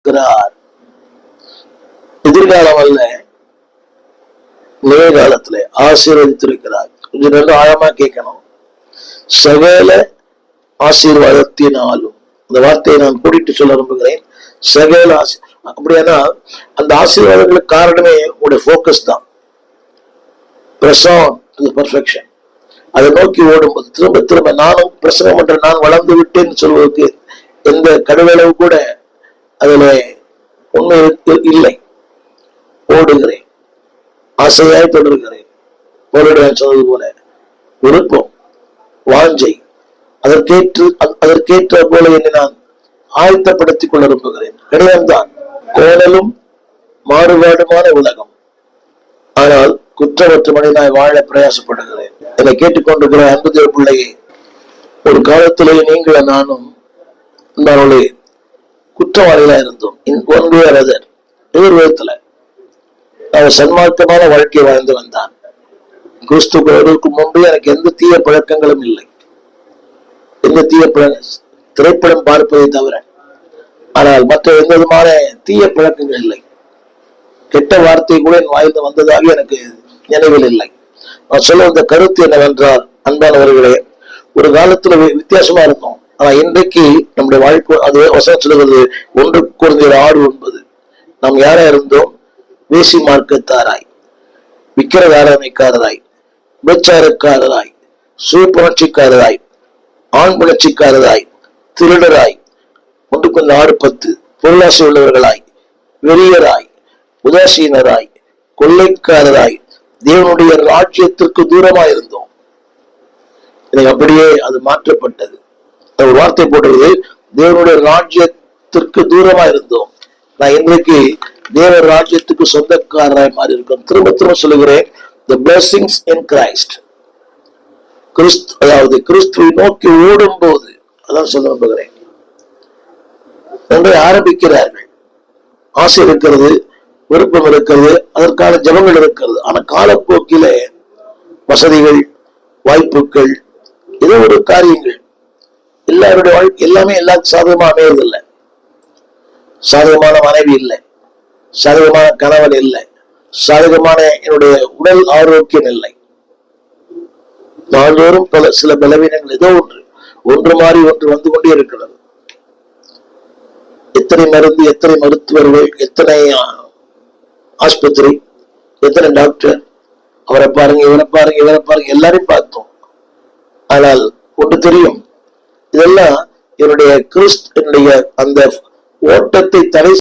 வைத்திருக்கிறார். எதிர்காலம் அல்ல, நிகழ்காலத்திலே ஆசீர்வதித்திருக்கிறார். கொஞ்சம் நல்ல ஆழமா கேட்கணும். சகல ஆசீர்வாதத்தினாலும், அந்த வார்த்தையை நான் கூட்டிட்டு சொல்ல விரும்புகிறேன். சகல அப்படியானா அந்த ஆசீர்வாதங்களுக்கு காரணமே உங்களுடைய போக்கஸ் தான். பெர்ஃபெக்ஷன். அதை நோக்கி ஓடும்போது திரும்ப திரும்ப நானும் பிரசங்கம் பண்ற நான் வளர்ந்து விட்டேன்னு சொல்வதற்கு எந்த கடுகளவு கூட அதுல உண்மை இல்லை. ஓடுகிறேன், ஆசையாய் தொடர்கிறேன். போலிடன் சொன்னது போல விருப்பம், வாஞ்சை, அதற்கேற்ற போல என்னை நான் ஆயத்தப்படுத்திக் கொள்ள விரும்புகிறேன். கிடையாதுதான் கோணலும் மாறுபாடுமான உலகம். ஆனால் குற்றமற்ற மனிதனாய் வாழ பிரயாசப்படுகிறேன். என்னை கேட்டுக்கொண்டிருக்கிற அன்பு தேவ பிள்ளையே, ஒரு காலத்திலே நீங்களும் நானும் நம்மளே குற்றவாளிகளா இருந்தோம். எதிர் விதத்துல நான் சன்மார்க்கமான வாழ்க்கை வாழ்ந்து வந்தான். கிறிஸ்துவருக்கு முன்பு எனக்கு எந்த தீய பழக்கங்களும் இல்லை. எந்த தீய திரைப்படம் பார்ப்பதை தவிர. ஆனால் மற்ற எந்த விதமான தீய பழக்கங்கள் இல்லை. கெட்ட வார்த்தை கூட என் வாய்ந்து வந்ததாக எனக்கு நினைவில் இல்லை. நான் சொல்ல வந்த கருத்து என்னவென்றால், அன்பானவர்களே, ஒரு காலத்துல வித்தியாசமா இருக்கும். ஆனா இன்றைக்கு நம்முடைய வாழ்க்கை அது வசனம் சொல்லுகிறது 1 Corinthians 6:9. நாம் யாரா இருந்தோம்? வேசி மார்க்கத்தாராய், விக்கிர ஆராதனைக்காரராய், விபச்சாரக்காரராய், சுயப்புணர்ச்சிக்காரராய், ஆண் புணர்ச்சிக்காரராய், திருடராய், 1 Corinthians 6:10, பொருளாசை உள்ளவர்களாய், வெறியராய், உதாசீனராய், கொள்ளைக்காரராய், தேவனுடைய ராஜ்யத்திற்கு தூரமாய் இருந்தோம். எனக்கு அப்படியே அது மாற்றப்பட்டது. ஒரு வார்த்தை போட்டது, தேவனுடைய ராஜ்யத்திற்கு தூரமா இருந்தோம். நான் இன்றைக்கு தேவ ராஜ்யத்துக்கு சொந்தக்காரராய் மாறி இருக்கோம். திரும்ப திரும்ப சொல்லுகிறேன், the blessings in Christ. அதாவது கிறிஸ்துவை நோக்கி ஓடும் போது, அதான் சொல்ல விரும்புகிறேன். ஆரம்பிக்கிறார்கள். ஆசை இருக்கிறது, விருப்பம் இருக்கிறது, அதற்கான ஜபங்கள் இருக்கிறது. ஆனா காலப்போக்கில வசதிகள், வாய்ப்புகள், ஏதோ ஒரு காரியங்கள், எல்லாருடைய எல்லாமே எல்லாருக்கும் சாதகமா அமையறதில்லை. சாதகமான மனைவி இல்லை, சாதகமான கணவன் இல்லை, சாதகமான என்னுடைய உடல் ஆரோக்கியம் இல்லை. நாள்தோறும் சில பலவீனங்கள் ஏதோ ஒன்று மாறி ஒன்று வந்து கொண்டே இருக்கிறது. எத்தனை மருந்து, எத்தனை மருத்துவர்கள், எத்தனை ஆஸ்பத்திரி, எத்தனை டாக்டர், அவரை பாருங்க, இவரை பாருங்க, இவரை பாருங்க, எல்லாரையும் பார்த்தோம். ஆனால் ஒன்று தெரியும், இதெல்லாம் என்னுடைய அந்த ஓட்டத்தை தடை